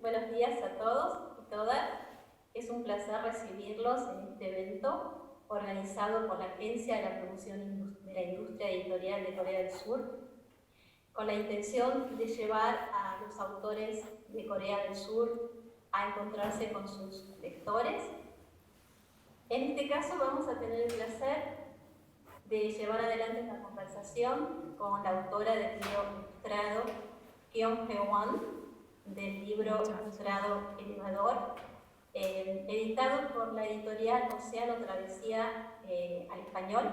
Buenos días a todos y todas. Es un placer recibirlos en este evento organizado por la Agencia de la Promoción de la Industria Editorial de Corea del Sur, con la intención de llevar a los autores de Corea del Sur a encontrarse con sus lectores. En este caso vamos a tener el placer de llevar adelante esta conversación con la autora del libro ilustrado Kyung Hee-won, del libro ilustrado Elevador, editado por la editorial Océano Travesía al español.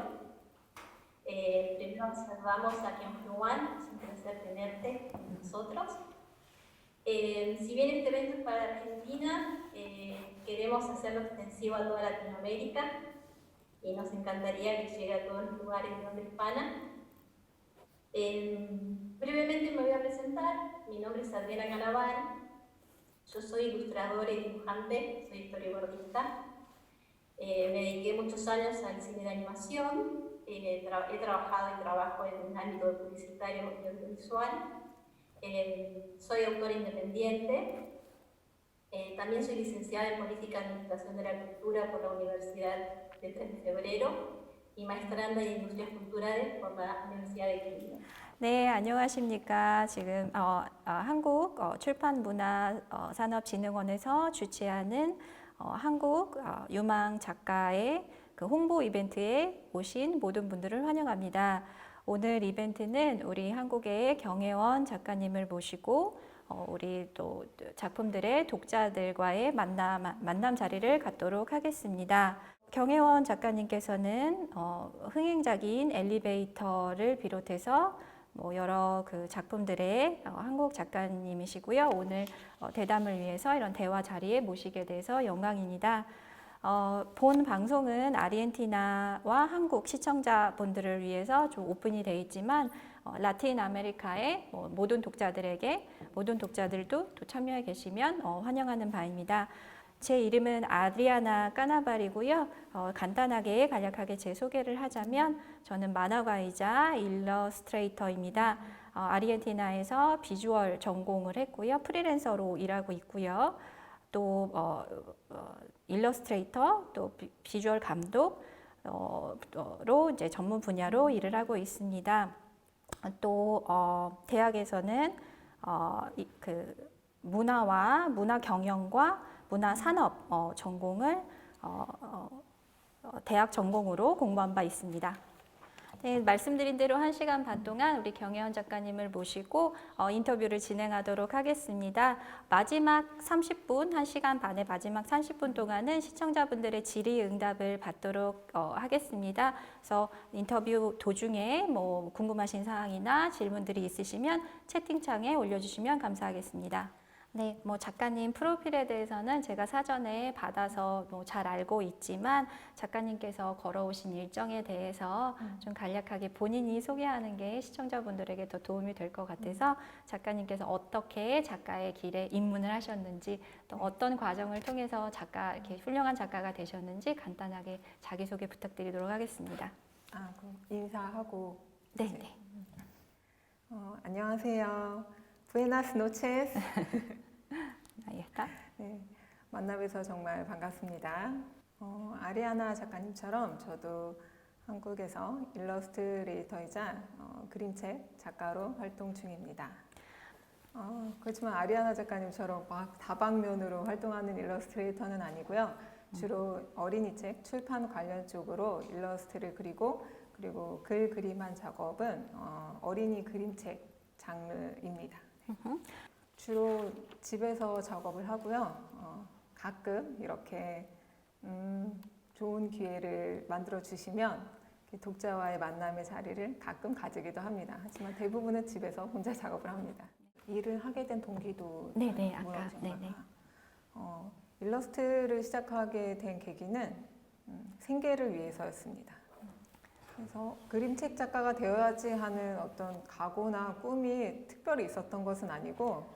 Primero saludamos a Kyung Hee-won, es un placer tenerte con nosotros. Si bien este evento es para Argentina, queremos hacerlo extensivo a toda Latinoamérica y nos encantaría que llegue a todos los lugares de habla hispana. Brevemente me voy a presentar. Mi nombre es Adriana Calabar. Yo soy ilustradora y dibujante, soy storyboardista. Me dediqué muchos años al cine de animación. He trabajado y trabajo en un ámbito publicitario y audiovisual. Soy autora independiente. También soy licenciada en Política y Administración de la Cultura por la Universidad de 3 de Febrero y maestranda en Industrias Culturales por la Universidad de Quito. 네, 안녕하십니까. 지금 한국 출판문화산업진흥원에서 주최하는 한국 유망 작가의 그 홍보 이벤트에 오신 모든 분들을 환영합니다. 오늘 이벤트는 우리 한국의 경혜원 작가님을 모시고 우리 또 작품들의 독자들과의 만남 자리를 갖도록 하겠습니다. 경혜원 작가님께서는 흥행작인 엘리베이터를 비롯해서 여러 그 작품들의 한국 작가님이시고요. 오늘 대담을 위해서 이런 대화 자리에 모시게 돼서 영광입니다. 본 방송은 아르헨티나와 한국 시청자분들을 위해서 좀 오픈이 되어 있지만 라틴 아메리카의 모든 독자들에게 모든 독자들도 또 참여해 계시면 환영하는 바입니다. 제 이름은 아드리아나 까나발이고요. 간단하게 간략하게 제 소개를 하자면 저는 만화가이자 일러스트레이터입니다. 아르헨티나에서 비주얼 전공을 했고요. 프리랜서로 일하고 있고요. 또 일러스트레이터, 또 비주얼 감독로 이제 전문 분야로 일을 하고 있습니다. 또 대학에서는 그 문화와 문화 경영과 문화 산업 전공을 대학 전공으로 공부한 바 있습니다. 네, 말씀드린 대로 1시간 반 동안 우리 경혜원 작가님을 모시고 인터뷰를 진행하도록 하겠습니다. 마지막 30분, 1시간 반의 마지막 30분 동안은 시청자분들의 질의응답을 받도록 하겠습니다. 그래서 인터뷰 도중에 뭐 궁금하신 사항이나 질문들이 있으시면 채팅창에 올려주시면 감사하겠습니다. 네, 뭐 작가님 프로필에 대해서는 제가 사전에 받아서 잘 알고 있지만 작가님께서 걸어오신 일정에 대해서 좀 간략하게 본인이 소개하는 게 시청자분들에게 더 도움이 될 것 같아서 작가님께서 어떻게 작가의 길에 입문을 하셨는지 또 어떤 과정을 통해서 이렇게 훌륭한 작가가 되셨는지 간단하게 자기소개 부탁드리도록 하겠습니다. 그럼 인사하고. 네, 네. 안녕하세요. Buenas noches. 네, 만나뵈서 정말 반갑습니다. 아리아나 작가님처럼 저도 한국에서 일러스트레이터이자 그림책 작가로 활동 중입니다. 그렇지만 아리아나 작가님처럼 막 다방면으로 활동하는 일러스트레이터는 아니고요. 주로 어린이책 출판 관련 쪽으로 일러스트를 그리고 글 그림한 작업은 어린이 그림책 장르입니다. 주로 집에서 작업을 하고요. 가끔 이렇게 좋은 기회를 만들어 주시면 독자와의 만남의 자리를 가끔 가지기도 합니다. 하지만 대부분은 집에서 혼자 작업을 합니다. 일을 하게 된 동기도 네네, 아까 네네. 일러스트를 시작하게 된 계기는 생계를 위해서였습니다. 그래서 그림책 작가가 되어야지 하는 어떤 각오나 꿈이 특별히 있었던 것은 아니고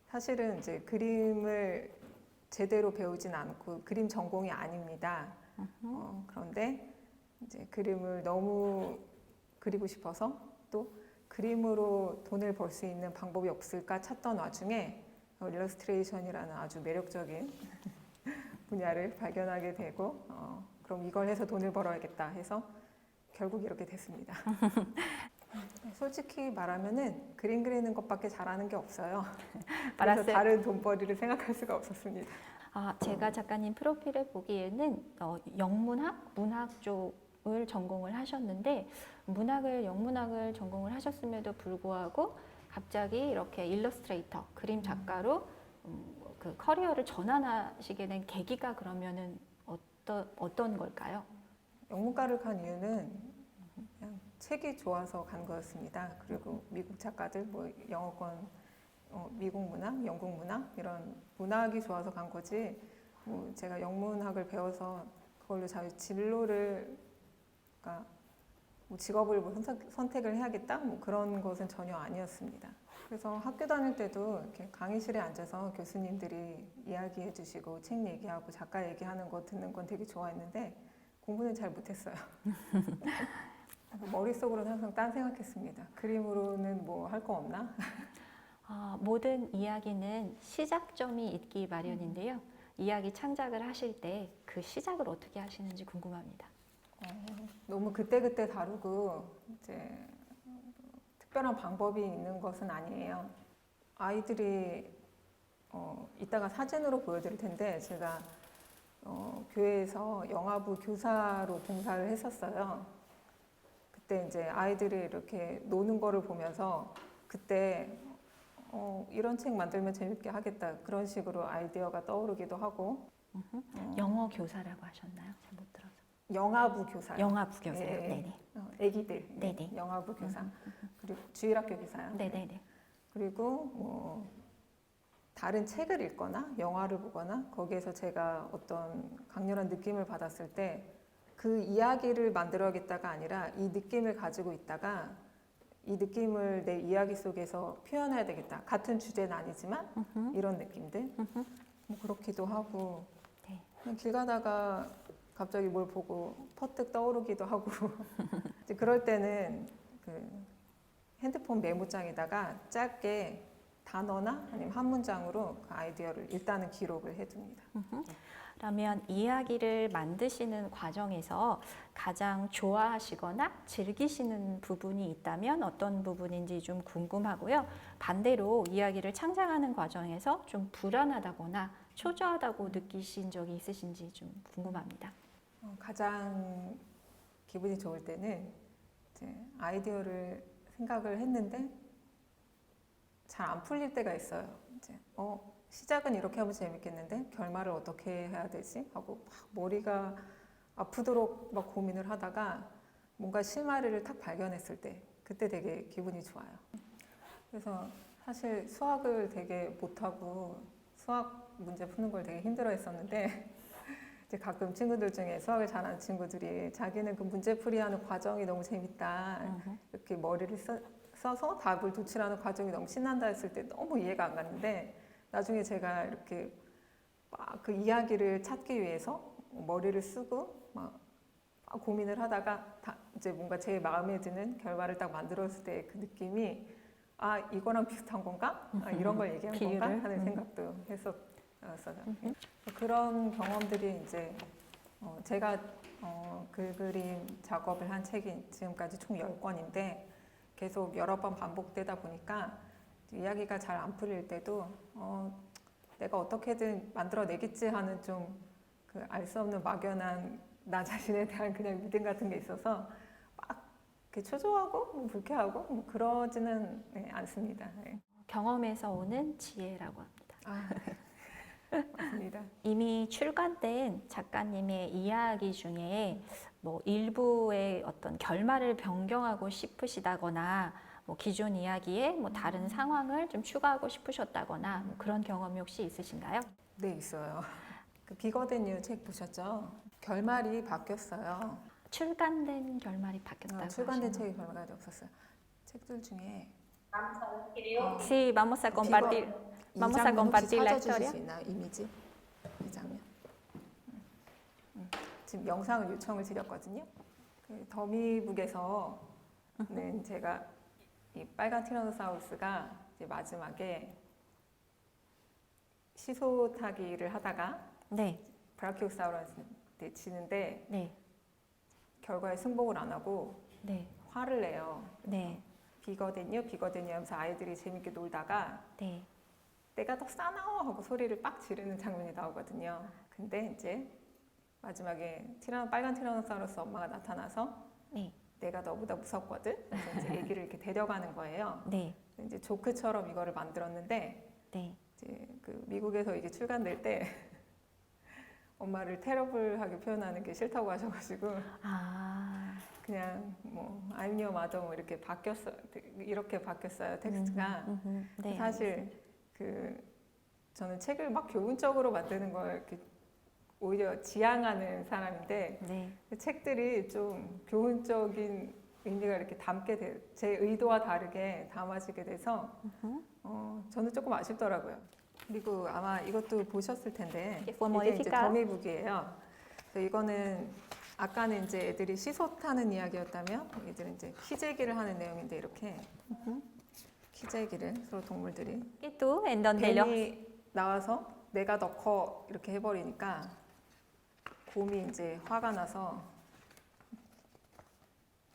사실은 이제 그림을 제대로 배우진 않고 그림 전공이 아닙니다. 그런데 이제 그림을 너무 그리고 싶어서 또 그림으로 돈을 벌 수 있는 방법이 없을까 찾던 와중에 일러스트레이션이라는 아주 매력적인 분야를 발견하게 되고 그럼 이걸 해서 돈을 벌어야겠다 해서 결국 이렇게 됐습니다. 솔직히 말하면은 그림 그리는 것밖에 잘하는 게 없어요. 그래서 다른 돈벌이를 생각할 수가 없었습니다. 제가 작가님 프로필을 보기에는 영문학, 문학 쪽을 전공을 하셨는데 영문학을 전공을 하셨음에도 불구하고 갑자기 이렇게 일러스트레이터, 그림 작가로 그 커리어를 전환하시게 된 계기가 그러면은 어떤 걸까요? 영문과를 간 이유는 그냥 책이 좋아서 간 거였습니다. 그리고 미국 작가들, 뭐 영어권, 미국 문학, 영국 문학 이런 문학이 좋아서 간 거지. 뭐 제가 영문학을 배워서 그걸로 진로를, 그러니까 뭐 직업을 뭐 선택을 해야겠다, 뭐 그런 것은 전혀 아니었습니다. 그래서 학교 다닐 때도 이렇게 강의실에 앉아서 교수님들이 이야기해 주시고 책 얘기하고 작가 얘기하는 거 듣는 건 되게 좋아했는데 공부는 잘 못했어요. 머릿속으로는 항상 딴 생각했습니다. 그림으로는 뭐 할 거 없나? 모든 이야기는 시작점이 있기 마련인데요. 이야기 창작을 하실 때 그 시작을 어떻게 하시는지 궁금합니다. 너무 그때그때 다르고 이제 특별한 방법이 있는 것은 아니에요. 아이들이 이따가 사진으로 보여드릴 텐데 제가 교회에서 영화부 교사로 봉사를 했었어요. 그때 이제 아이들이 이렇게 노는 거를 보면서 그때 이런 책 만들면 재밌게 하겠다 그런 식으로 아이디어가 떠오르기도 하고. 영어 교사라고 하셨나요? 잘 못 들어서. 영화부 교사요. 영화부 교사요. 예, 네네. 애기들. 네네. 영화부 교사. 그리고 주일학교 교사요. 네네네. 그리고 뭐 다른 책을 읽거나 영화를 보거나 거기에서 제가 어떤 강렬한 느낌을 받았을 때 그 이야기를 만들어야겠다가 아니라 이 느낌을 가지고 있다가 이 느낌을 내 이야기 속에서 표현해야 되겠다. 같은 주제는 아니지만 이런 느낌들. 뭐 그렇기도 하고 네. 그냥 길 가다가 갑자기 뭘 보고 퍼뜩 떠오르기도 하고 이제 그럴 때는 그 핸드폰 메모장에다가 짧게 단어나 아니면 한 문장으로 그 아이디어를 일단은 기록을 해둡니다. 그러면 이야기를 만드시는 과정에서 가장 좋아하시거나 즐기시는 부분이 있다면 어떤 부분인지 좀 궁금하고요. 반대로 이야기를 창작하는 과정에서 좀 불안하다거나 초조하다고 느끼신 적이 있으신지 좀 궁금합니다. 가장 기분이 좋을 때는 이제 아이디어를 생각을 했는데 잘 안 풀릴 때가 있어요. 이제 시작은 이렇게 하면 재밌겠는데 결말을 어떻게 해야 되지? 하고 막 머리가 아프도록 막 고민을 하다가 뭔가 실마리를 탁 발견했을 때 그때 되게 기분이 좋아요. 그래서 사실 수학을 되게 못하고 수학 문제 푸는 걸 되게 힘들어했었는데 이제 가끔 친구들 중에 수학을 잘하는 친구들이 자기는 그 문제풀이하는 과정이 너무 재밌다. 이렇게 머리를 써서 답을 도출하는 과정이 너무 신난다 했을 때 너무 이해가 안 갔는데 나중에 제가 이렇게 막 그 이야기를 찾기 위해서 머리를 쓰고 막 고민을 하다가 이제 뭔가 제 마음에 드는 결과를 딱 만들었을 때 그 느낌이 이거랑 비슷한 건가? 이런 걸 얘기한 건가? 하는 생각도 했었어요. 그런 경험들이 이제 제가 그림 작업을 한 책이 지금까지 총 10권인데 계속 여러 번 반복되다 보니까 이야기가 잘 안 풀릴 때도 내가 어떻게든 만들어내겠지 하는 좀 그 알 수 없는 막연한 나 자신에 대한 그냥 믿음 같은 게 있어서 막 이렇게 초조하고 뭐 불쾌하고 뭐 그러지는 않습니다. 네. 경험에서 오는 지혜라고 합니다. 맞습니다. 이미 출간된 작가님의 이야기 중에 뭐 일부의 어떤 결말을 변경하고 싶으시다거나 뭐 기존 이야기에 뭐 다른 상황을 좀 추가하고 싶으셨다거나 뭐 그런 경험이 혹시 있으신가요? 네, 있어요. 그 비거된 이유 책 보셨죠? 결말이 바뀌었어요. 출간된 결말이 바뀌었다고 출간된 하시나요? 책이 결말이 없었어요. 책들 중에 Vamos a ver, creo. Sí, vamos a compartir. Vamos a compartir la historia. 수 있나요? 이미지? 이 장면. 지금 영상을 요청을 드렸거든요. 그 더미북에서는 제가 이 빨간 티라노사우루스가 이제 마지막에 시소 타기를 하다가 네. 브라키오사우루스한테 지는데 네. 결과에 승복을 안 하고 네. 화를 내요. 네. 비거든요 하면서 아이들이 재밌게 놀다가 네. 내가 더 싸나워 하고 소리를 빡 지르는 장면이 나오거든요. 근데 이제 마지막에 빨간 티라노사우루스 엄마가 나타나서 네. 내가 너보다 무섭거든. 그래서 이제 애기를 이렇게 데려가는 거예요. 네. 이제 조크처럼 이거를 만들었는데 네. 이제 그 미국에서 이게 출간될 때 엄마를 테러블하게 표현하는 게 싫다고 하셔가지고 아. 그냥 뭐 I'm your mother 뭐 이렇게 바뀌었어요 텍스트가. 네. 사실 그 저는 책을 막 교훈적으로 만드는 걸 이렇게 오히려 지향하는 사람인데 네. 그 책들이 좀 교훈적인 의미가 이렇게 제 의도와 다르게 담아지게 돼서 저는 조금 아쉽더라고요. 그리고 아마 이것도 보셨을 텐데 이게 fue 이게 이제 modificado. 더미북이에요. 그래서 이거는 아까는 이제 애들이 시소 타는 이야기였다면 얘들은 이제 키재기를 하는 내용인데 이렇게 키재기를 서로 동물들이 ¿Y tú en dónde lo? 뱀이 나와서 내가 더 커 이렇게 해버리니까 곰이 이제 화가 나서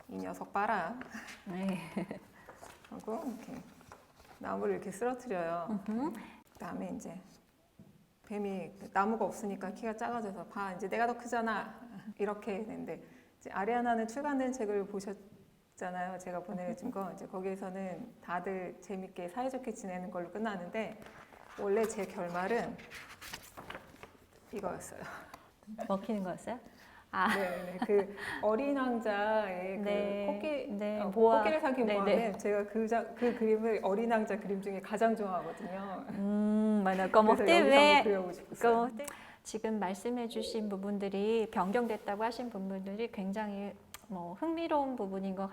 이 녀석 봐라 네. 하고 이렇게 나무를 이렇게 쓰러뜨려요. 그다음에 이제 뱀이 나무가 없으니까 키가 작아져서 봐 이제 내가 더 크잖아 이렇게 했는데 이제 아리아나는 출간된 책을 보셨잖아요. 제가 보내준 거 이제 거기에서는 다들 재밌게 사이좋게 지내는 걸로 끝나는데 원래 제 결말은 이거였어요. 먹히는 거였어요? 아. 네, 그 어린 왕자의 네, 그 코끼 네, 코끼리 삼킨 네, 모함에 네. 제가 그 그림을 어린 왕자 그림 중에 가장 좋아하거든요. bueno, como 그래서 usted 여기서 ve, 한번 그려보고 싶었어요. como usted- 지금 말씀해주신 부분들이 변경됐다고 하신 부분들이 굉장히 뭐 흥미로운 부분인 것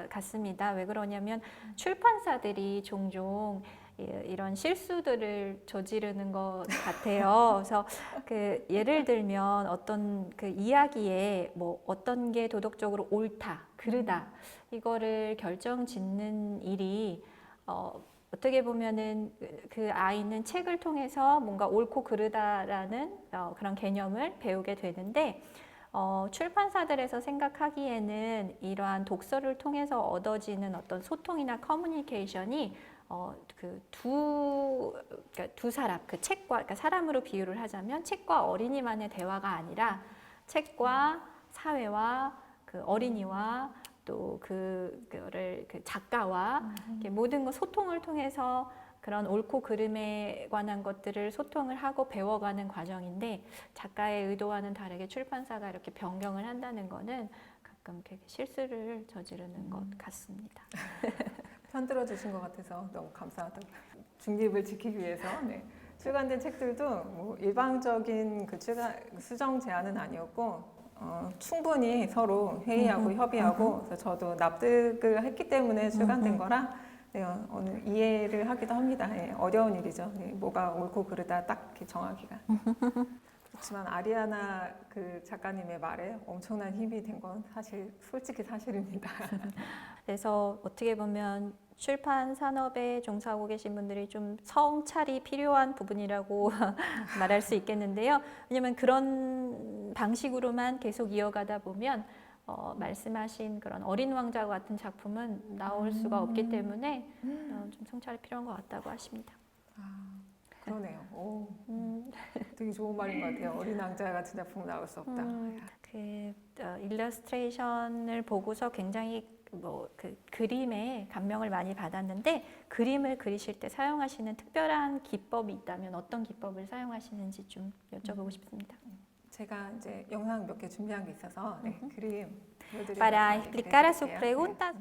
같습니다. 왜 그러냐면 출판사들이 종종 이런 실수들을 저지르는 것 같아요. 그래서 그 예를 들면 어떤 그 이야기에 뭐 어떤 게 도덕적으로 옳다, 그르다 이거를 결정짓는 일이 어떻게 보면은 그 아이는 책을 통해서 뭔가 옳고 그르다라는 그런 개념을 배우게 되는데 출판사들에서 생각하기에는 이러한 독서를 통해서 얻어지는 어떤 소통이나 커뮤니케이션이 그러니까 두 사람, 그 책과, 그러니까 사람으로 비유를 하자면 책과 어린이만의 대화가 아니라 책과 사회와 그 어린이와 또 그거를 그 작가와 이렇게 모든 거 소통을 통해서 그런 옳고 그름에 관한 것들을 소통을 하고 배워가는 과정인데 작가의 의도와는 다르게 출판사가 이렇게 변경을 한다는 거는 가끔 되게 실수를 저지르는 것 같습니다. 편들어 주신 것 같아서 너무 감사하다고. 중립을 지키기 위해서 출간된 책들도 뭐 일방적인 그 수정 제안은 아니었고 충분히 서로 회의하고 협의하고 그래서 저도 납득을 했기 때문에 출간된 거라 오늘 이해를 하기도 합니다. 어려운 일이죠. 뭐가 옳고 그르다 딱 이렇게 정하기가. 그렇지만 아리아나 그 작가님의 말에 엄청난 힘이 된 건 솔직히 사실입니다. 그래서 어떻게 보면 출판 산업에 종사하고 계신 분들이 좀 성찰이 필요한 부분이라고 말할 수 있겠는데요. 왜냐하면 그런 방식으로만 계속 이어가다 보면 말씀하신 그런 어린 왕자 같은 작품은 나올 수가 없기 때문에 좀 성찰이 필요한 것 같다고 하십니다. 그러네요. 오, 되게 좋은 말인 것 같아요. 어린 왕자 같은 작품은 나올 수 없다. 그 일러스트레이션을 보고서 굉장히 그 그림에 감명을 많이 받았는데 그림을 그리실 때 사용하시는 특별한 기법이 있다면 어떤 기법을 사용하시는지 좀 여쭤보고 싶습니다. 제가 이제 영상 몇 개 준비한 게 있어서 그림 보여드리도록 Para explicar a sus preguntas.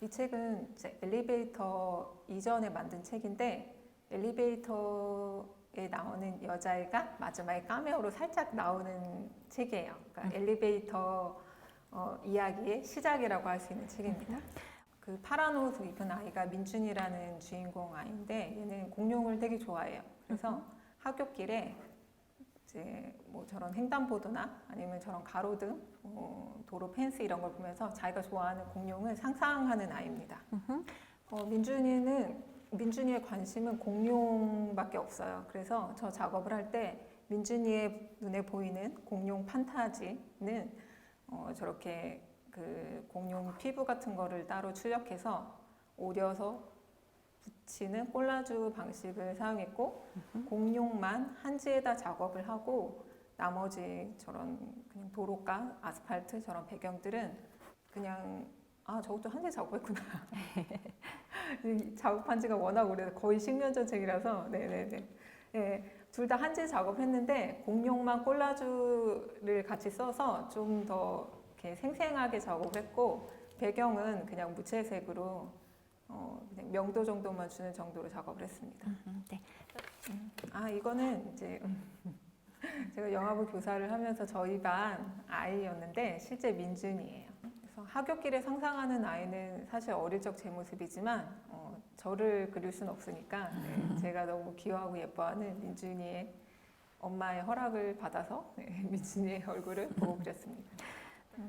이 책은 이제 엘리베이터 이전에 만든 책인데 엘리베이터에 나오는 여자애가 마지막에 카메오로 살짝 나오는 책이에요. 그러니까 엘리베이터 이야기의 시작이라고 할 수 있는 책입니다. 그 파란 옷을 입은 아이가 민준이라는 주인공 아이인데 얘는 공룡을 되게 좋아해요. 그래서 하굣길에 이제 뭐 저런 횡단보도나 아니면 저런 가로등, 도로 펜스 이런 걸 보면서 자기가 좋아하는 공룡을 상상하는 아이입니다. 민준이는 민준이의 관심은 공룡밖에 없어요. 그래서 저 작업을 할 때 민준이의 눈에 보이는 공룡 판타지는 저렇게 그 공룡 피부 같은 거를 따로 출력해서 오려서 붙이는 콜라주 방식을 사용했고 공룡만 한지에다 작업을 하고 나머지 저런 그냥 도로가 아스팔트 저런 배경들은 그냥 저것도 한지 작업했구나. 작업한 지가 워낙 오래돼서 거의 10년 전책이라서 네네네. 네, 둘 다 한지 작업했는데 공룡만 콜라주를 같이 써서 좀 더 이렇게 생생하게 작업했고 배경은 그냥 무채색으로 그냥 명도 정도만 주는 정도로 작업을 했습니다. 네. 이거는 이제 제가 영화부 교사를 하면서 저희 반 아이였는데 실제 민준이에요. 그래서 하굣길에 상상하는 아이는 사실 어릴 적 제 모습이지만 저를 그릴 수는 없으니까 제가 너무 귀여워하고 예뻐하는 민준이의 엄마의 허락을 받아서 민준이의 얼굴을 보고 그렸습니다.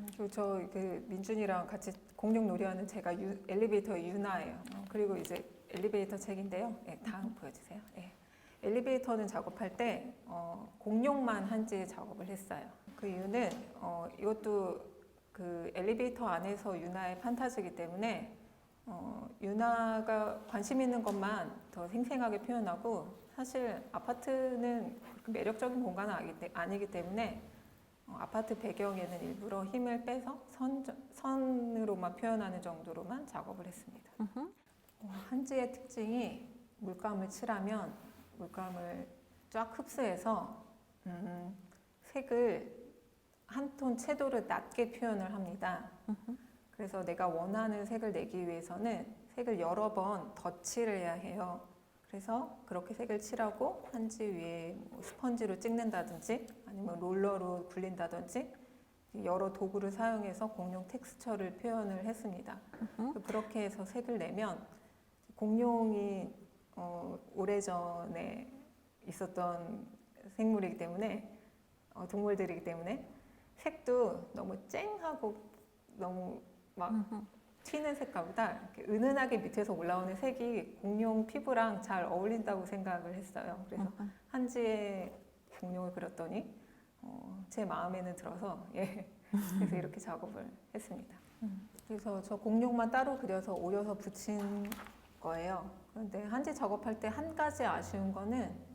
그리고 저 그 민준이랑 같이 공룡 놀이하는 제가 엘리베이터 유나예요. 그리고 이제 엘리베이터 책인데요. 다음 보여주세요. 엘리베이터는 작업할 때 공룡만 한지 작업을 했어요. 그 이유는 이것도 그 엘리베이터 안에서 유나의 판타지이기 때문에 유나가 관심 있는 것만 더 생생하게 표현하고 사실 아파트는 그렇게 매력적인 공간은 아니기 때문에 아파트 배경에는 일부러 힘을 빼서 선으로만 표현하는 정도로만 작업을 했습니다. 한지의 특징이 물감을 칠하면 물감을 쫙 흡수해서 색을 한 톤 채도를 낮게 표현을 합니다. 그래서 내가 원하는 색을 내기 위해서는 색을 여러 번 덧칠을 해야 해요. 그래서 그렇게 색을 칠하고 한지 위에 뭐 스펀지로 찍는다든지 아니면 롤러로 굴린다든지 여러 도구를 사용해서 공룡 텍스처를 표현을 했습니다. 그렇게 해서 색을 내면 공룡이 오래전에 있었던 생물이기 때문에 동물들이기 때문에 색도 너무 쨍하고 너무 막 튀는 색깔보다 이렇게 은은하게 밑에서 올라오는 색이 공룡 피부랑 잘 어울린다고 생각을 했어요. 그래서 한지의 공룡을 그렸더니 제 마음에는 들어서 그래서 이렇게 작업을 했습니다. 그래서 저 공룡만 따로 그려서 오려서 붙인 거예요. 그런데 한지 작업할 때 한 가지 아쉬운 거는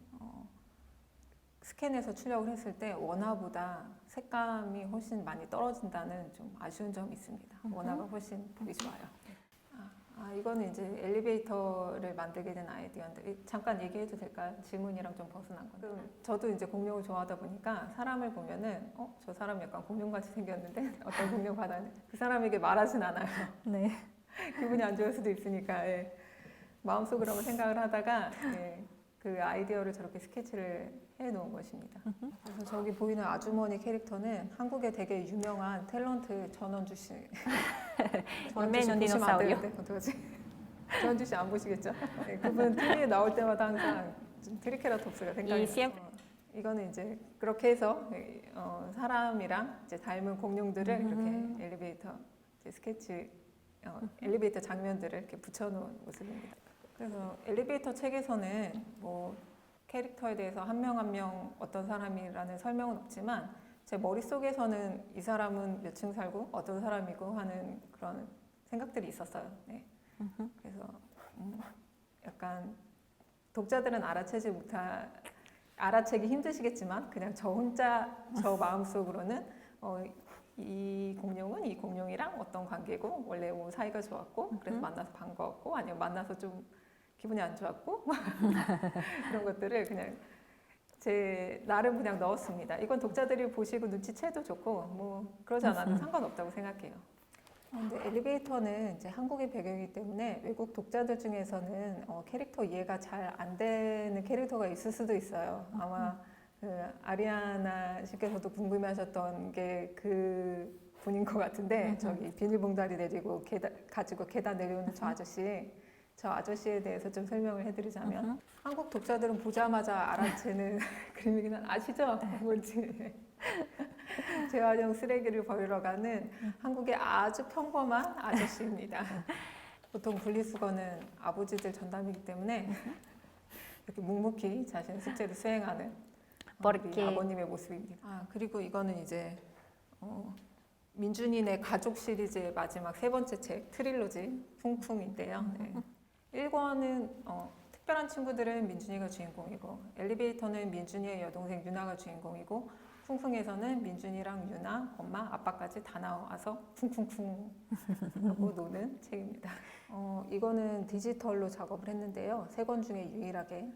스캔해서 출력을 했을 때 원화보다 색감이 훨씬 많이 떨어진다는 좀 아쉬운 점이 있습니다. 원화가 훨씬 보기 좋아요. 이거는 이제 엘리베이터를 만들게 된 아이디어인데 잠깐 얘기해도 될까요? 질문이랑 좀 벗어난 건데 저도 이제 공룡을 좋아하다 보니까 사람을 보면은 저 사람 약간 공룡같이 생겼는데 어떤 공룡 받았는데 그 사람에게 말하진 않아요. 네. 기분이 안 좋을 수도 있으니까 마음속으로 한번 생각을 하다가 그 아이디어를 저렇게 스케치를 해놓은 것입니다. 그래서 저기 보이는 아주머니 캐릭터는 한국의 되게 유명한 탤런트 전원주 씨. 원맨 디노사우리요. 어떡하지? 전원주 씨 안 보시겠죠? 그분 TV에 나올 때마다 항상 좀 트리케라톱스가 생각이 나요. 이거는 이제 그렇게 해서 사람이랑 이제 닮은 공룡들을 이렇게 엘리베이터 스케치, 엘리베이터 장면들을 이렇게 붙여놓은 모습입니다. 그래서 엘리베이터 책에서는 뭐 캐릭터에 대해서 한 명 한 명 어떤 사람이라는 설명은 없지만 제 머릿속에서는 이 사람은 몇 층 살고 어떤 사람이고 하는 그런 생각들이 있었어요. 그래서 약간 독자들은 알아채기 힘드시겠지만 그냥 저 혼자 저 마음속으로는 이 공룡은 이 공룡이랑 어떤 관계고 원래 뭐 사이가 좋았고 그래서 만나서 반가웠고 아니면 만나서 좀 기분이 안 좋았고 그런 것들을 그냥 제 나름 그냥 넣었습니다. 이건 독자들이 보시고 눈치채도 좋고 뭐 그러지 않아도 상관없다고 생각해요. 근데 엘리베이터는 이제 한국의 배경이기 때문에 외국 독자들 중에서는 캐릭터 이해가 잘 안 되는 캐릭터가 있을 수도 있어요. 아마 그 아리아나 씨께서도 궁금해하셨던 게 그 분인 것 같은데 저기 비닐봉다리 내리고 가지고 계단 내려오는 저 아저씨에 대해서 좀 설명을 해드리자면 한국 독자들은 보자마자 알아채는 그림이긴 아시죠? 뭔지 재활용 쓰레기를 버리러 가는 한국의 아주 평범한 아저씨입니다. 보통 분리수거는 아버지들 전담이기 때문에 이렇게 묵묵히 자신의 숙제를 수행하는 우리 porque 아버님의 모습입니다. 그리고 이거는 이제 민준이네 가족 시리즈의 마지막 세 번째 책 트릴로지 풍풍인데요. 네. 1권은 특별한 친구들은 민준이가 주인공이고 엘리베이터는 민준이의 여동생 유나가 주인공이고 풍풍에서는 민준이랑 유나, 엄마, 아빠까지 다 나와서 쿵쿵쿵 하고 노는 책입니다. 이거는 디지털로 작업을 했는데요. 세 권 중에 유일하게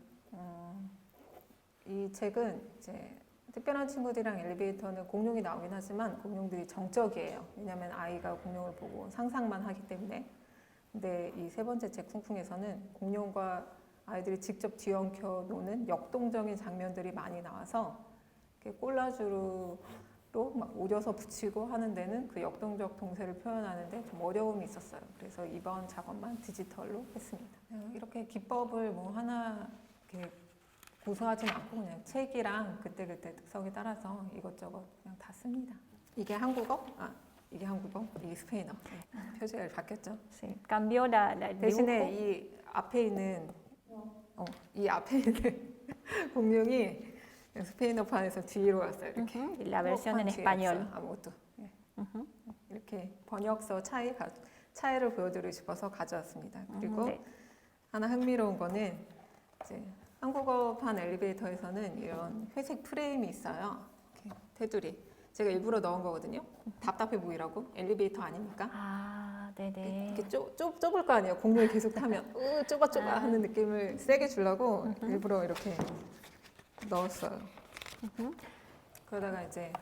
이 책은 이제 특별한 친구들이랑 엘리베이터는 공룡이 나오긴 하지만 공룡들이 정적이에요. 왜냐하면 아이가 공룡을 보고 상상만 하기 때문에. 근데 이 세 번째 책 풍풍에서는 공룡과 아이들이 직접 뒤엉켜 노는 역동적인 장면들이 많이 나와서 이렇게 콜라주로 막 오려서 붙이고 하는 데는 그 역동적 동세를 표현하는데 좀 어려움이 있었어요. 그래서 이번 작업만 디지털로 했습니다. 이렇게 기법을 뭐 하나 이렇게 고수하진 않고 그냥 책이랑 그때그때 특성에 따라서 이것저것 그냥 다 씁니다. 이게 한국어? 이게 한국어? 이게 스페인어. 표지가 바뀌었죠. sí, cambió el 대신에 dibujo. 이 앞에 있는 공룡이 스페인어판에서 뒤로 갔어요. 이렇게. Ujú, y la versión en 뒤에 español. 없어요, 아무것도. 예. Ujú, 이렇게 번역서 차이를 보여드리고 싶어서 가져왔습니다. 그리고 네. 하나 흥미로운 거는 이제 한국어판 엘리베이터에서는 이런 회색 프레임이 있어요. 이렇게 테두리. 제가 일부러 넣은 거거든요. 답답해 보이라고. 엘리베이터 아니니까. 아, 네네. 이렇게 좁을 거 아니에요. 공룡이 계속 타면 좁아 하는 느낌을 세게 주려고 일부러 이렇게 넣었어요. 그러다가 이제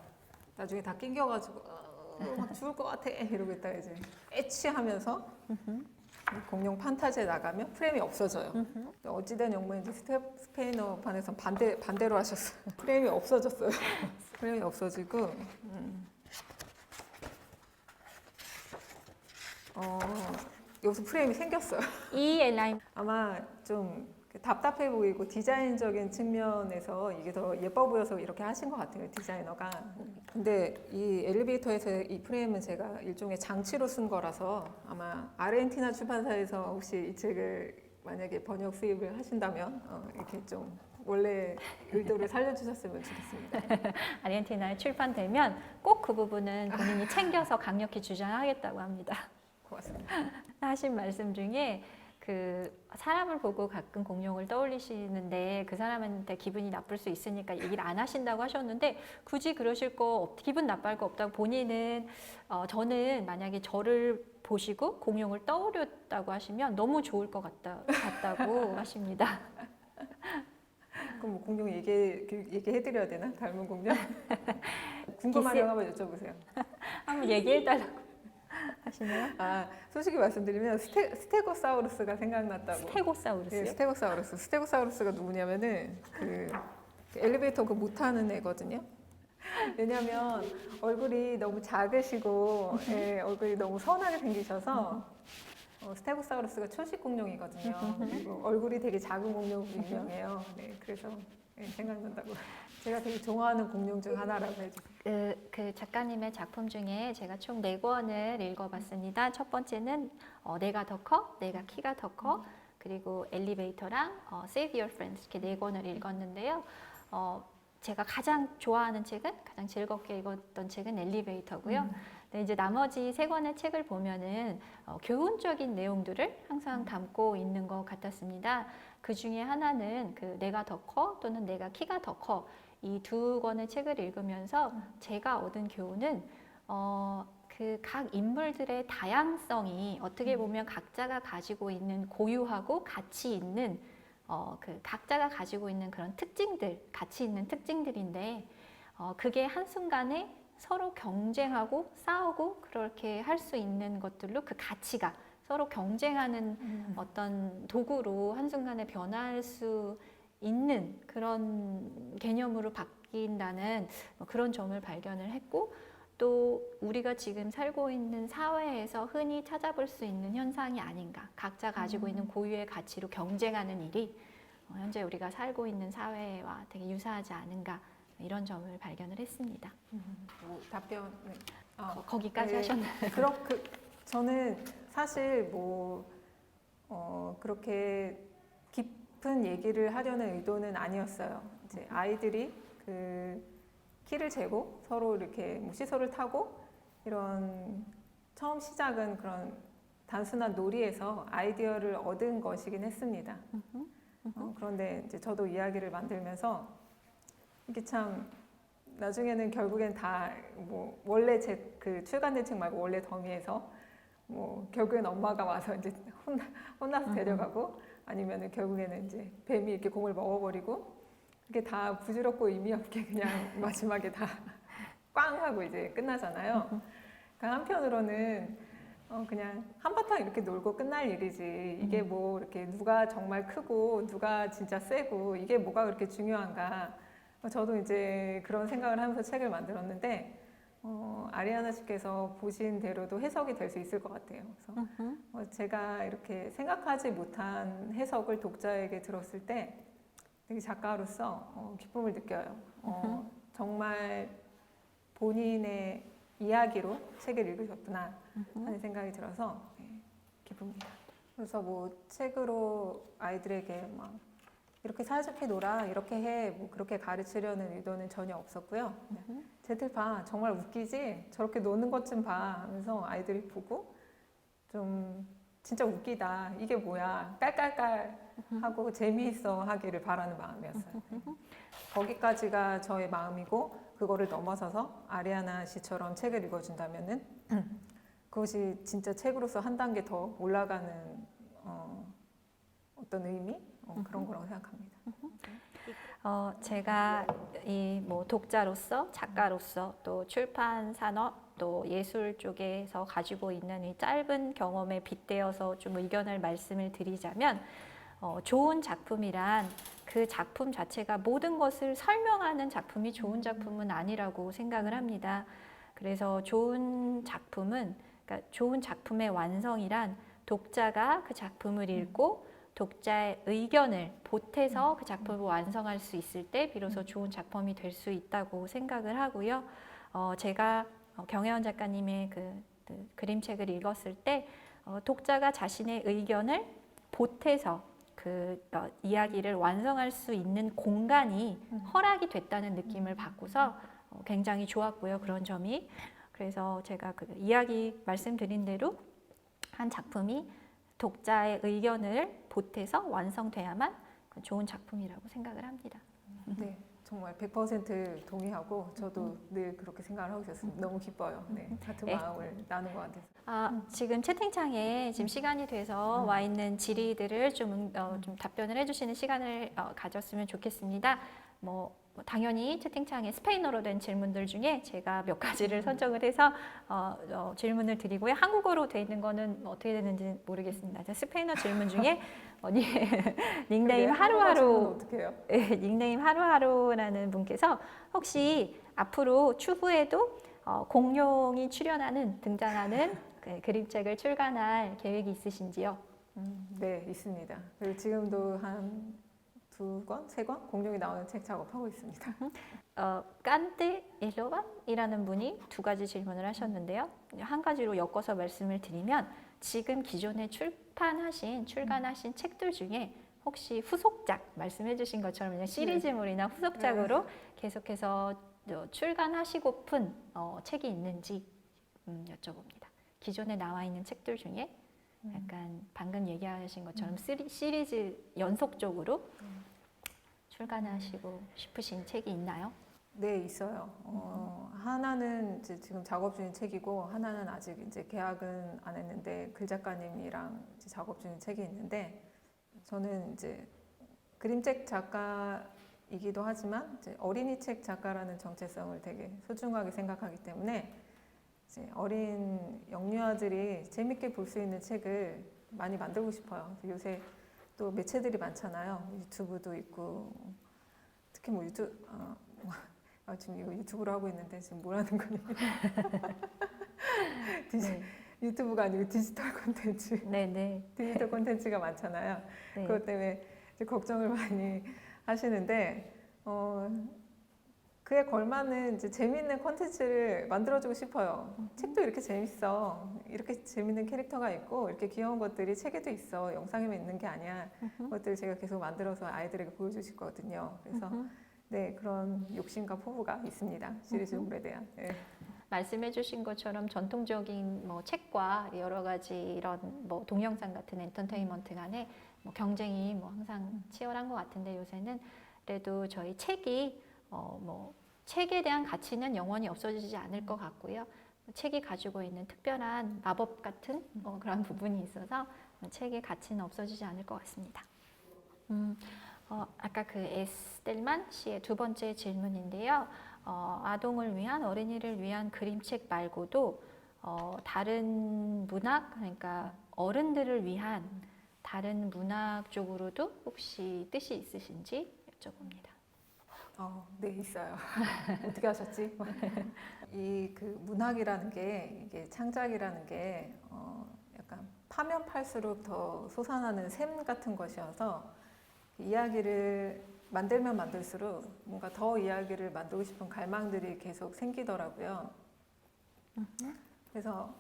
나중에 다 낑겨가지고 막 죽을 것 같아 이러고 있다가 이제 애취하면서 공룡 판타지에 나가면 프레임이 없어져요. 어찌된 영문인지 스페인어판에선 반대로 하셨어요. 프레임이 없어졌어요. 프레임이 없어지고 여기서 프레임이 생겼어요. Y en la 아마 좀 답답해 보이고 디자인적인 측면에서 이게 더 예뻐 보여서 이렇게 하신 것 같아요, 디자이너가. 근데 이 엘리베이터에서 이 프레임은 제가 일종의 장치로 쓴 거라서 아마 아르헨티나 출판사에서 혹시 이 책을 만약에 번역 수입을 하신다면 이렇게 좀 원래 의도를 살려주셨으면 좋겠습니다. 아르헨티나에 출판되면 꼭 그 부분은 본인이 챙겨서 강력히 주장하겠다고 합니다. 고맙습니다. 하신 말씀 중에 그 사람을 보고 가끔 공룡을 떠올리시는데 그 사람한테 기분이 나쁠 수 있으니까 얘기를 안 하신다고 하셨는데 굳이 그러실 거 기분 나빠할 거 없다고 본인은 저는 만약에 저를 보시고 공룡을 떠오렸다고 하시면 너무 좋을 것 같다고 하십니다. 그럼 뭐 공룡 얘기해드려야 되나? 닮은 공룡? 궁금하면 한번 여쭤보세요. 한번 얘기해달라고 하시나요? 솔직히 말씀드리면 스테고사우루스가 생각났다고. 스테고사우루스요? 네, 스테고사우루스가 누구냐면은 그 엘리베이터 못 타는 애거든요. 왜냐면 얼굴이 너무 작으시고 얼굴이 너무 선하게 생기셔서 스테고사우루스가 초식 공룡이거든요. 그리고 얼굴이 되게 작은 공룡으로 유명해요. 네, 그래서 생각난다고. 제가 되게 좋아하는 공룡 중 하나라고 해주세요. 그 작가님의 작품 중에 제가 총 4권을 읽어봤습니다. 첫 번째는 내가 더 커, 내가 키가 더 커, 그리고 엘리베이터랑 Save Your Friends 이렇게 4권을 읽었는데요. 제가 가장 좋아하는 책은, 가장 즐겁게 읽었던 책은 엘리베이터고요. 네, 이제 나머지 3권의 책을 보면은 교훈적인 내용들을 항상 담고 있는 것 같았습니다. 그 중에 하나는 그 내가 더 커 또는 내가 키가 더 커. 이 2권의 책을 읽으면서 제가 얻은 교훈은 그 각 인물들의 다양성이 어떻게 보면 각자가 가지고 있는 고유하고 가치 있는 그 각자가 가지고 있는 그런 특징들, 가치 있는 특징들인데 그게 한순간에 서로 경쟁하고 싸우고 그렇게 할 수 있는 것들로 그 가치가 서로 경쟁하는 어떤 도구로 한순간에 변할 수 있는 그런 개념으로 바뀐다는 그런 점을 발견을 했고 또 우리가 지금 살고 있는 사회에서 흔히 찾아볼 수 있는 현상이 아닌가. 각자 가지고 있는 고유의 가치로 경쟁하는 일이 현재 우리가 살고 있는 사회와 되게 유사하지 않은가 이런 점을 발견을 했습니다. 답변 거기까지 하셨나요? 저는 사실 그렇게 깊은 얘기를 하려는 의도는 아니었어요. 이제 아이들이 그 키를 재고 서로 이렇게 뭐 시소를 타고 이런 처음 시작은 그런 단순한 놀이에서 아이디어를 얻은 것이긴 했습니다. 그런데 이제 저도 이야기를 만들면서 이게 참 나중에는 결국엔 다 뭐 원래 제 그 출간된 책 말고 원래 더미에서 뭐 결국엔 엄마가 와서 이제 혼나서 데려가고 아니면은 결국에는 이제 뱀이 이렇게 공을 먹어버리고 이게 다 부질없고 의미 없게 그냥 마지막에 다 꽝 하고 이제 끝나잖아요. 그러니까 한편으로는 그냥 한바탕 이렇게 놀고 끝날 일이지 이게 뭐 이렇게 누가 정말 크고 누가 진짜 세고 이게 뭐가 그렇게 중요한가. 저도 이제 그런 생각을 하면서 책을 만들었는데 아리아나 씨께서 보신 대로도 해석이 될 수 있을 것 같아요. 그래서 제가 이렇게 생각하지 못한 해석을 독자에게 들었을 때 되게 작가로서 기쁨을 느껴요. 정말 본인의 이야기로 책을 읽으셨구나 하는 생각이 들어서 기쁩니다. 그래서 뭐 책으로 아이들에게 막 이렇게 사이좋게 놀아 이렇게 해 뭐 그렇게 가르치려는 의도는 전혀 없었고요. 쟤들 봐 정말 웃기지 저렇게 노는 것 좀 봐 하면서 아이들이 보고 좀 진짜 웃기다 이게 뭐야 깔깔깔 하고 재미있어 하기를 바라는 마음이었어요. 거기까지가 저의 마음이고 그거를 넘어서서 아리아나 씨처럼 책을 읽어준다면은 그것이 진짜 책으로서 한 단계 더 올라가는 어떤 의미 그런 거라고 생각합니다. 제가 이 뭐 독자로서 작가로서 또 출판 산업 또 예술 쪽에서 가지고 있는 이 짧은 경험에 빗대어서 좀 의견을 말씀을 드리자면 좋은 작품이란 그 작품 자체가 모든 것을 설명하는 작품이 좋은 작품은 아니라고 생각을 합니다. 그래서 좋은 작품은 그러니까 좋은 작품의 완성이란 독자가 그 작품을 읽고 독자의 의견을 보태서 그 작품을 완성할 수 있을 때 비로소 좋은 작품이 될 수 있다고 생각을 하고요. 제가 경혜원 작가님의 그 그림책을 읽었을 때 독자가 자신의 의견을 보태서 그 이야기를 완성할 수 있는 공간이 허락이 됐다는 느낌을 받고서 굉장히 좋았고요. 그런 점이. 그래서 제가 그 이야기 말씀드린 대로 한 작품이 독자의 의견을 보태서 완성돼야만 좋은 작품이라고 생각을 합니다. 네, 정말 100% 동의하고 저도 늘 그렇게 생각을 하고 있었습니다. 너무 기뻐요. 네, 같은 마음을 나눈 것 같아서. 지금 채팅창에 지금 시간이 돼서 와 있는 질의들을 좀 답변을 해주시는 시간을 가졌으면 좋겠습니다. 당연히 채팅창에 스페인어로 된 질문들 중에 제가 몇 가지를 선정을 해서 질문을 드리고요. 한국어로 돼 있는 거는 어떻게 되는지 모르겠습니다. 스페인어 질문 중에 닉네임 하루하루 닉네임 하루하루라는 분께서 혹시 앞으로 추후에도 공룡이 등장하는 그림책을 출간할 계획이 있으신지요? 네, 있습니다. 그리고 지금도 한 2권, 3권 공룡이 나오는 책 작업하고 있습니다. 깐테 엘로반이라는 분이 2가지 질문을 하셨는데요. 한 가지로 엮어서 말씀을 드리면 지금 기존에 출간하신 책들 중에 혹시 후속작 말씀해 주신 것처럼 그냥 시리즈물이나 후속작으로 계속해서 출간하시고픈 책이 있는지 여쭤봅니다. 기존에 나와 있는 책들 중에 약간 방금 얘기하신 것처럼 시리즈 연속적으로 출간하시고 싶으신 책이 있나요? 네, 있어요. 하나는 이제 지금 작업 중인 책이고 하나는 아직 이제 계약은 안 했는데 글 작가님이랑 이제 작업 중인 책이 있는데 저는 이제 그림책 작가이기도 하지만 이제 어린이 책 작가라는 정체성을 되게 소중하게 생각하기 때문에 이제 어린 영유아들이 재밌게 볼 수 있는 책을 많이 만들고 싶어요. 요새 또 매체들이 많잖아요. 유튜브도 있고 특히 뭐 지금 이거 유튜브로 하고 있는데 지금 뭐라는 거니? 유튜브가 아니고 디지털 콘텐츠. 디지털 콘텐츠가 많잖아요. 그것 때문에 이제 걱정을 많이 하시는데 그에 걸맞는 이제 재미있는 콘텐츠를 만들어주고 싶어요. 책도 이렇게 재밌어. 이렇게 재밌는 캐릭터가 있고 이렇게 귀여운 것들이 책에도 있어. 영상에만 있는 게 아니야. 그것들을 제가 계속 만들어서 아이들에게 보여주고 싶거든요. 그래서 네, 그런 욕심과 포부가 있습니다. 시리즈 물에 대한. 네. 말씀해주신 것처럼 전통적인 뭐 책과 여러 가지 이런 뭐 동영상 같은 엔터테인먼트 간에 뭐 경쟁이 뭐 항상 치열한 것 같은데 요새는 그래도 저희 책이 뭐 책에 대한 가치는 영원히 없어지지 않을 것 같고요. 책이 가지고 있는 특별한 마법 같은 그런 부분이 있어서 책의 가치는 없어지지 않을 것 같습니다. 아까 그 에스텔만 씨의 두 번째 질문인데요. 아동을 위한 어린이를 위한 그림책 말고도 다른 문학, 그러니까 어른들을 위한 다른 문학 쪽으로도 혹시 뜻이 있으신지 여쭤봅니다. 네, 있어요. 어떻게 하셨지? 이 그 문학이라는 게, 이게 창작이라는 게, 약간 파면 팔수록 더 솟아나는 샘 같은 것이어서 이야기를 만들면 만들수록 뭔가 더 이야기를 만들고 싶은 갈망들이 계속 생기더라고요. 그래서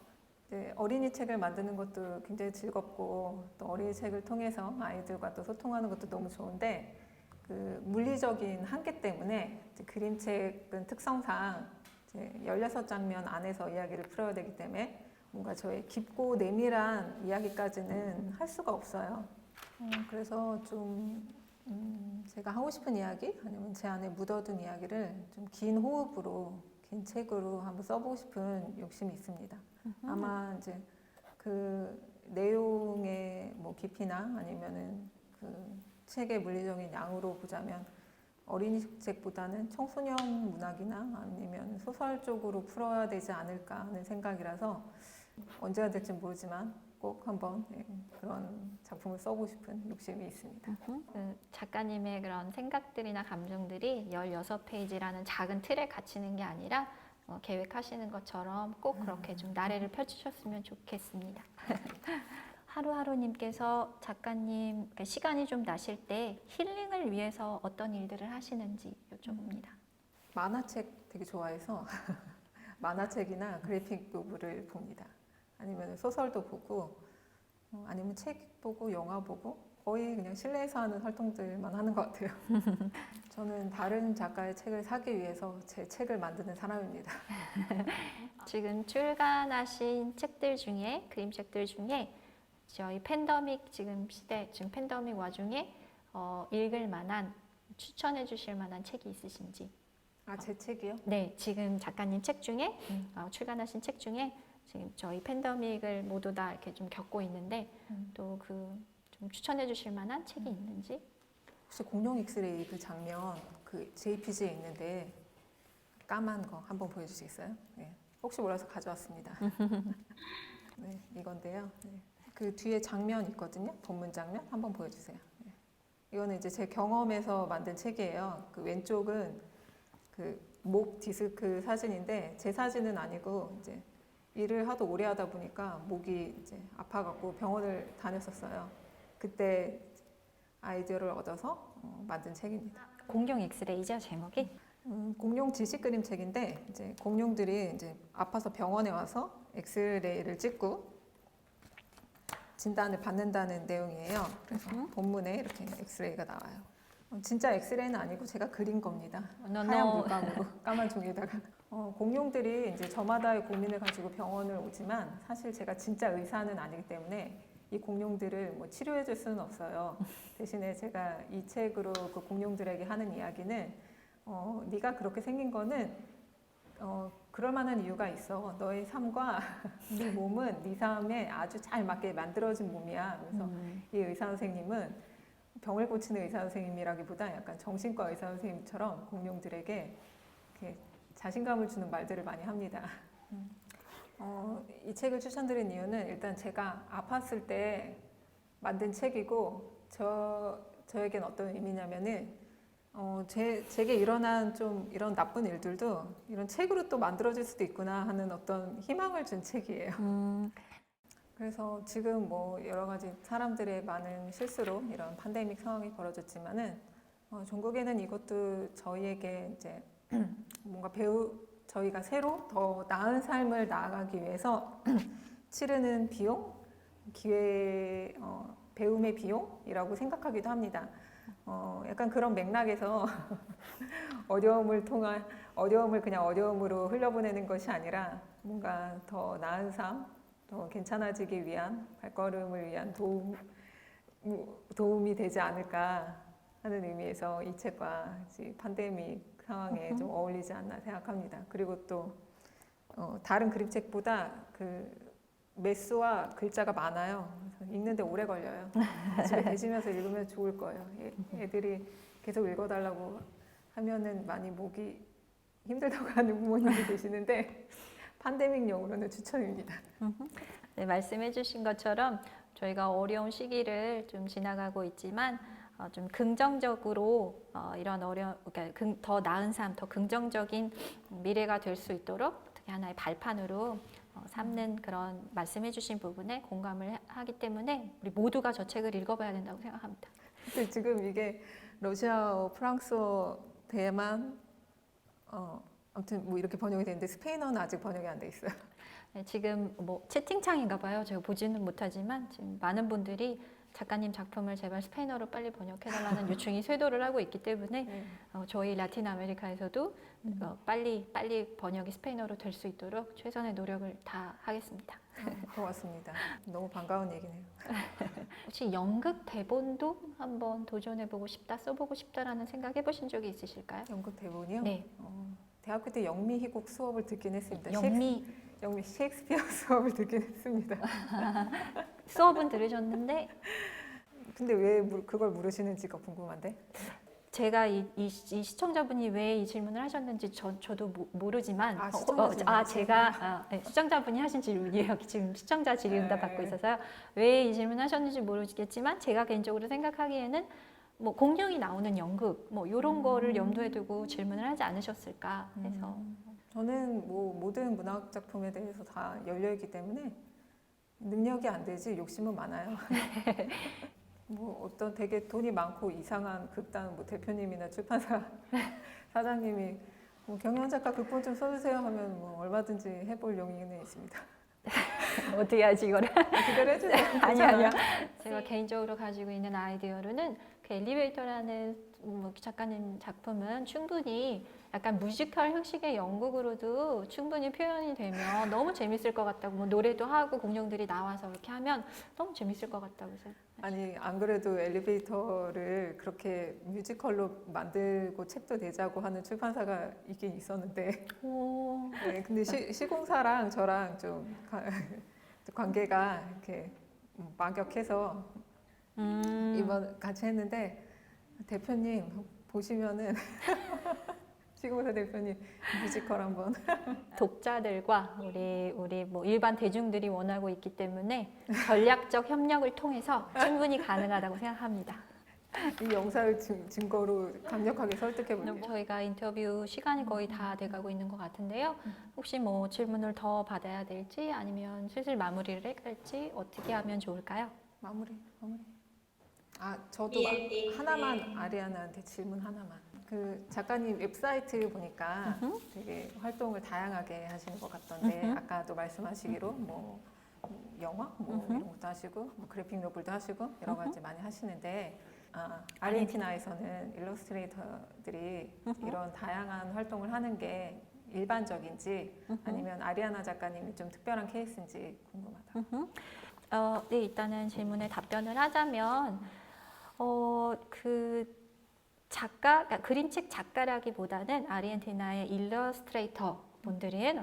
이제 어린이 책을 만드는 것도 굉장히 즐겁고 또 어린이 책을 통해서 아이들과 또 소통하는 것도 너무 좋은데 그 물리적인 한계 때문에 이제 그림책은 특성상 이제 16장면 안에서 이야기를 풀어야 되기 때문에 뭔가 저의 깊고 내밀한 이야기까지는 할 수가 없어요. 그래서 좀 제가 하고 싶은 이야기 아니면 제 안에 묻어둔 이야기를 좀 긴 호흡으로 긴 책으로 한번 써보고 싶은 욕심이 있습니다. 아마 이제 그 내용의 뭐 깊이나 아니면은 그 책의 물리적인 양으로 보자면 어린이 책보다는 청소년 문학이나 아니면 소설 쪽으로 풀어야 되지 않을까 하는 생각이라서 언제가 될지 모르지만 꼭 한번 그런 작품을 써보고 싶은 욕심이 있습니다. 그 작가님의 그런 생각들이나 감정들이 16페이지라는 작은 틀에 갇히는 게 아니라 계획하시는 것처럼 꼭 그렇게 좀 나래를 펼치셨으면 좋겠습니다. 하루하루님께서 작가님 시간이 좀 나실 때 힐링을 위해서 어떤 일들을 하시는지 여쭤봅니다. 만화책 되게 좋아해서 만화책이나 그래픽 노블을 봅니다. 아니면 소설도 보고 아니면 책 보고 영화 보고 거의 그냥 실내에서 하는 활동들만 하는 것 같아요. 저는 다른 작가의 책을 사기 위해서 제 책을 만드는 사람입니다. 지금 출간하신 책들 중에 그림책들 중에 저희 팬데믹 지금 시대 지금 팬데믹 와중에 읽을 만한 추천해 주실 만한 책이 있으신지? 제 책이요? 네, 지금 작가님 책 중에 출간하신 책 중에 지금 저희 팬데믹을 모두 다 이렇게 좀 겪고 있는데 또 그 좀 추천해 주실 만한 책이 있는지? 혹시 공룡 엑스레이 그 장면 그 JPG에 있는데 까만 거 한번 보여주시겠어요? 네. 혹시 몰라서 가져왔습니다. 네, 이건데요. 네. 그 뒤에 장면 있거든요. 본문 장면 한번 보여주세요. 네. 이거는 이제 제 경험에서 만든 책이에요. 그 왼쪽은 그 목 디스크 사진인데 제 사진은 아니고 이제 일을 하도 오래 하다 보니까 목이 이제 아파갖고 병원을 다녔었어요. 그때 아이디어를 얻어서 만든 책입니다. 공룡 엑스레이죠, 제목이? 공룡 지식 그림책인데 이제 공룡들이 이제 아파서 병원에 와서 엑스레이를 찍고 진단을 받는다는 내용이에요. 그래서 본문에 이렇게 엑스레이가 나와요. 진짜 엑스레이는 아니고 제가 그린 겁니다. 하얀 물감으로 까만 종이에다가. 공룡들이 이제 저마다의 고민을 가지고 병원을 오지만 사실 제가 진짜 의사는 아니기 때문에 이 공룡들을 뭐 치료해 줄 수는 없어요. 대신에 제가 이 책으로 그 공룡들에게 하는 이야기는 네가 그렇게 생긴 거는 그럴 만한 이유가 있어. 너의 삶과 네 몸은 네 삶에 아주 잘 맞게 만들어진 몸이야. 그래서 이 의사 선생님은 병을 고치는 의사 선생님이라기보다 약간 정신과 의사 선생님처럼 공룡들에게 이렇게 자신감을 주는 말들을 많이 합니다. 이 책을 추천드린 이유는 일단 제가 아팠을 때 만든 책이고 저에겐 어떤 의미냐면은 제게 일어난 좀 이런 나쁜 일들도 이런 책으로 또 만들어질 수도 있구나 하는 어떤 희망을 준 책이에요. 그래서 지금 뭐 여러 가지 사람들의 많은 실수로 이런 팬데믹 상황이 벌어졌지만은 전국에는 이것도 저희에게 이제 뭔가 저희가 새로 더 나은 삶을 나아가기 위해서 치르는 비용, 배움의 비용이라고 생각하기도 합니다. 약간 그런 맥락에서 어려움을 그냥 어려움으로 흘려보내는 것이 아니라 뭔가 더 나은 삶, 더 괜찮아지기 위한 발걸음을 위한 도움이 되지 않을까 하는 의미에서 이 책과 팬데믹 상황에 좀 어울리지 않나 생각합니다. 그리고 또 다른 그림책보다 그 매수와 글자가 많아요. 그래서 읽는데 오래 걸려요. 집에 계시면서 읽으면 좋을 거예요. 애들이 계속 읽어달라고 하면은 많이 목이 힘들다고 하는 부모님이 계시는데 팬데믹용으로는 추천입니다. 네, 말씀해주신 것처럼 저희가 어려운 시기를 좀 지나가고 있지만 좀 긍정적으로 그러니까 더 나은 삶, 더 긍정적인 미래가 될 수 있도록 어떻게 하나의 발판으로 삼는 그런 말씀해주신 부분에 공감을 하기 때문에 우리 모두가 저 책을 읽어봐야 된다고 생각합니다. 근데 지금 이게 러시아어, 프랑스어, 대만, 아무튼 뭐 이렇게 번역이 되는데 스페인어는 아직 번역이 안 돼 있어요. 네, 지금 뭐 채팅창인가 봐요. 제가 보지는 못하지만 지금 많은 분들이 작가님 작품을 제발 스페인어로 빨리 번역해달라는 요청이 쇄도를 하고 있기 때문에 네. 저희 라틴 아메리카에서도 빨리 번역이 스페인어로 될 수 있도록 최선의 노력을 다 하겠습니다. 고맙습니다. 너무 반가운 얘기네요. 혹시 연극 대본도 한번 도전해보고 싶다, 써보고 싶다라는 생각 해보신 적이 있으실까요? 연극 대본이요? 네. 대학교 때 영미 희곡 수업을 듣긴 했습니다. 영미 셰익스피어 수업을 듣긴 했습니다. 수업은 들으셨는데 근데 왜 그걸 물으시는지가 궁금한데. 제가 이 시청자분이 왜 이 질문을 하셨는지 저도 모르지만 네, 시청자분이 하신 질문이에요. 지금 시청자 질의응답 받고 있어서요. 왜 이 질문을 하셨는지 모르겠지만 제가 개인적으로 생각하기에는 뭐 공룡이 나오는 연극 뭐 이런 거를 염두에 두고 질문을 하지 않으셨을까 해서 저는 뭐 모든 문학 작품에 대해서 다 열려 있기 때문에 능력이 안 되지 욕심은 많아요. 뭐 어떤 되게 돈이 많고 이상한 극단 뭐 대표님이나 출판사 사장님이 뭐 경영 작가 극본 좀 써주세요 하면 뭐 얼마든지 해볼 용의는 있습니다. 어떻게 하지 이거를? 기대를 해주세요. 아니요. 제가 개인적으로 가지고 있는 아이디어로는 그 엘리베이터라는 작가님 작품은 충분히 약간 뮤지컬 형식의 연극으로도 충분히 표현이 되면 너무 재밌을 것 같다고 뭐 노래도 하고 공룡들이 나와서 이렇게 하면 너무 재밌을 것 같다고 생각해요. 아니 안 그래도 엘리베이터를 그렇게 뮤지컬로 만들고 책도 내자고 하는 출판사가 있긴 있었는데 네, 근데 시공사랑 저랑 좀 관계가 이렇게 막역해서 이번 같이 했는데 대표님 보시면은 시공사 대표님 뮤지컬 한번 독자들과 우리 뭐 일반 대중들이 원하고 있기 때문에 전략적 협력을 통해서 충분히 가능하다고 생각합니다. 이 영상을 증거로 강력하게 설득해 볼게요. 저희가 인터뷰 시간이 거의 다 돼가고 있는 것 같은데요. 혹시 뭐 질문을 더 받아야 될지 아니면 슬슬 마무리를 해야 할지 어떻게 하면 좋을까요? 마무리. 저도 하나만 아리아나한테 질문 하나만. 그 작가님 웹사이트 보니까 되게 활동을 다양하게 하시는 것 같던데 아까도 말씀하시기로 뭐 영화 뭐 이런 것도 하시고 뭐 그래픽 노블도 하시고 여러 가지 많이 하시는데 아르헨티나에서는 일러스트레이터들이 이런 다양한 활동을 하는 게 일반적인지 아니면 아리아나 작가님이 좀 특별한 케이스인지 궁금하다. 네, 일단은 질문에 답변을 하자면 그 그러니까 그림책 작가라기보다는 아르헨티나의 일러스트레이터 분들은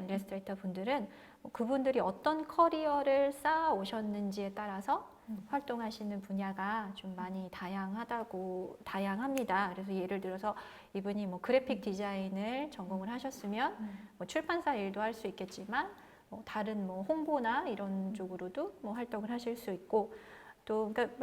그분들이 어떤 커리어를 쌓아 오셨는지에 따라서 활동하시는 분야가 좀 많이 다양합니다. 그래서 예를 들어서 이분이 뭐 그래픽 디자인을 전공을 하셨으면 뭐 출판사 일도 할 수 있겠지만 다른 뭐 홍보나 이런 쪽으로도 뭐 활동을 하실 수 있고 또 그러니까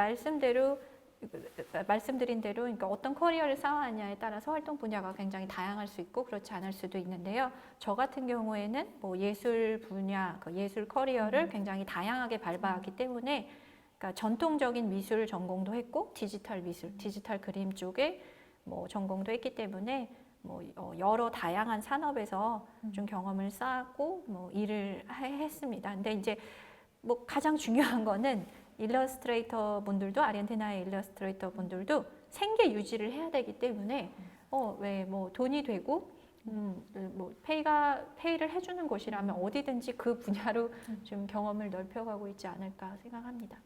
말씀드린 대로 그러니까 어떤 커리어를 쌓아왔냐에 따라서 활동 분야가 굉장히 다양할 수 있고 그렇지 않을 수도 있는데요. 저 같은 경우에는 뭐 예술 분야, 그 예술 커리어를 굉장히 다양하게 밟아왔기 때문에 그러니까 전통적인 미술 전공도 했고 디지털 미술, 디지털 그림 쪽에 뭐 전공도 했기 때문에 뭐 여러 다양한 산업에서 좀 경험을 쌓고 뭐 일을 했습니다. 근데 이제 뭐 가장 중요한 거는 일러스트레이터 분들도 아르헨티나의 일러스트레이터 분들도 생계 유지를 해야 되기 때문에 왜 뭐 돈이 되고 뭐 페이를 해주는 곳이라면 어디든지 그 분야로 좀 경험을 넓혀가고 있지 않을까 생각합니다.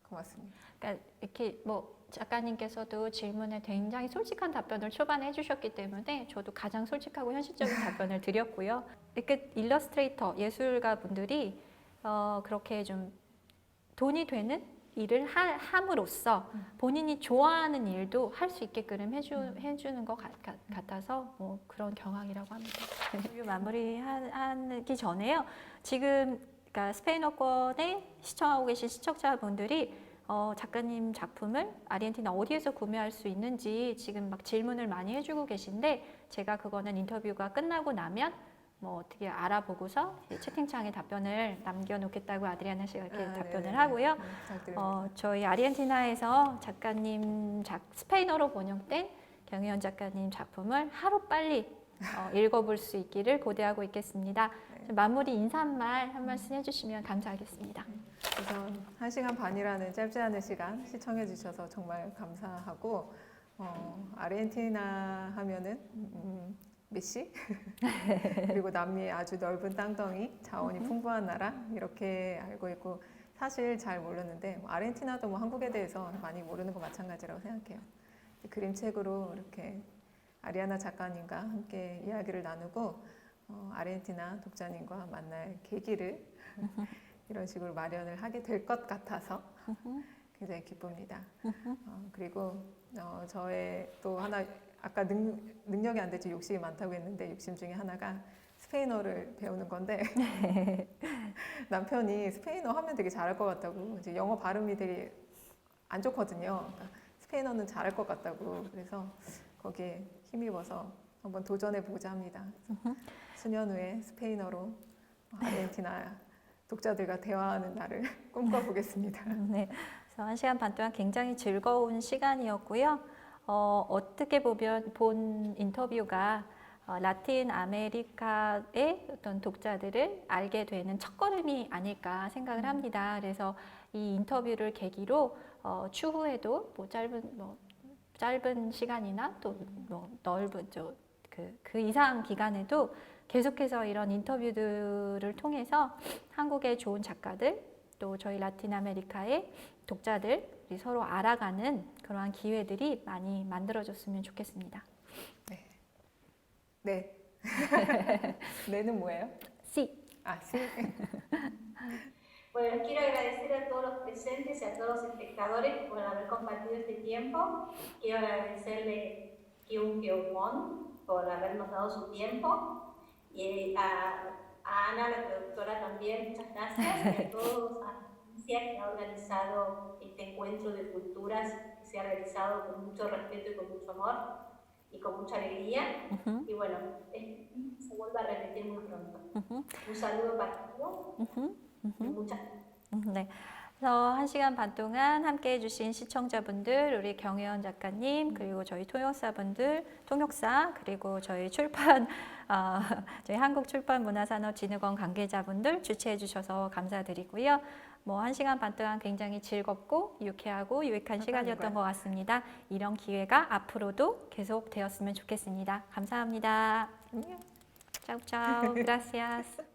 고맙습니다. 그러니까 이렇게 뭐 작가님께서도 질문에 굉장히 솔직한 답변을 초반에 해주셨기 때문에 저도 가장 솔직하고 현실적인 답변을 드렸고요. 이렇게 일러스트레이터 예술가 분들이 그렇게 좀 돈이 되는 일을 함으로써 본인이 좋아하는 일도 할 수 있게끔 해주는 것 같아서 뭐 그런 경향이라고 합니다. 인터뷰 마무리하기 전에요. 지금 그러니까 스페인어권에 시청하고 계신 시청자분들이 작가님 작품을 아르헨티나 어디에서 구매할 수 있는지 지금 막 질문을 많이 해주고 계신데 제가 그거는 인터뷰가 끝나고 나면 뭐 어떻게 알아보고서 채팅창에 답변을 남겨놓겠다고 아드리아나 씨가 이렇게 답변을 네네. 하고요. 부탁드립니다. 저희 아르헨티나에서 작가님 스페인어로 번역된 경혜연 작가님 작품을 하루빨리 읽어볼 수 있기를 고대하고 있겠습니다. 마무리 인사말 한 말씀 해주시면 감사하겠습니다. 우선 1시간 반이라는 짧지 않은 시간 시청해 주셔서 정말 감사하고 아르헨티나 하면은 메시 그리고 남미의 아주 넓은 땅덩이 자원이 풍부한 나라 이렇게 알고 있고 사실 잘 모르는데 아르헨티나도 뭐 한국에 대해서 많이 모르는 거 마찬가지라고 생각해요. 그림책으로 이렇게 아리아나 작가님과 함께 이야기를 나누고 아르헨티나 독자님과 만날 계기를 이런 식으로 마련을 하게 될 것 같아서 굉장히 기쁩니다. 그리고 저의 또 하나 아까 능력이 안 되지 욕심이 많다고 했는데 욕심 중에 하나가 스페인어를 배우는 건데 남편이 스페인어 하면 되게 잘할 것 같다고 이제 영어 발음이 되게 안 좋거든요. 그러니까 스페인어는 잘할 것 같다고 그래서 거기에 힘입어서 한번 도전해 보자 합니다. 수년 후에 스페인어로 아르헨티나 독자들과 대화하는 날을 꿈꿔보겠습니다. 네, 그래서 1시간 반 동안 굉장히 즐거운 시간이었고요. 어떻게 보면 본 인터뷰가 라틴 아메리카의 어떤 독자들을 알게 되는 첫걸음이 아닐까 생각을 합니다. 그래서 이 인터뷰를 계기로 추후에도 뭐 짧은 시간이나 또 뭐 넓은 그 이상 기간에도 계속해서 이런 인터뷰들을 통해서 한국의 좋은 작가들 또 저희 라틴 아메리카의 독자들이 서로 알아가는 그러한 기회들이 많이 만들어졌으면 좋겠습니다. 네. 네. 네는 뭐예요? C. 아, sí. Bueno, les quiero agradecer a todos los presentes y a todos los espectadores por haber compartido este tiempo. Quiero agradecerle Kyung Won por habernos dado su tiempo y a Ana, la traductora, también, muchas gracias. Y a todos, a Alicia, que ha organizado este encuentro de culturas que se ha realizado con mucho respeto y con mucho amor y con mucha alegría. Y bueno, se vuelve a repetir muy pronto. Un saludo para todos. muchas 네. 그래서 1시간 반 동안 함께 해주신 시청자분들, 우리 경혜원 작가님, 그리고 저희 통역사, 그리고 저희 저희 한국출판문화산업진흥원 관계자분들 주최해 주셔서 감사드리고요. 뭐 1시간 반 동안 굉장히 즐겁고 유쾌하고 유익한 시간이었던 것 같습니다. 이런 기회가 앞으로도 계속 되었으면 좋겠습니다. 감사합니다. 안녕. Chao, chao. Gracias.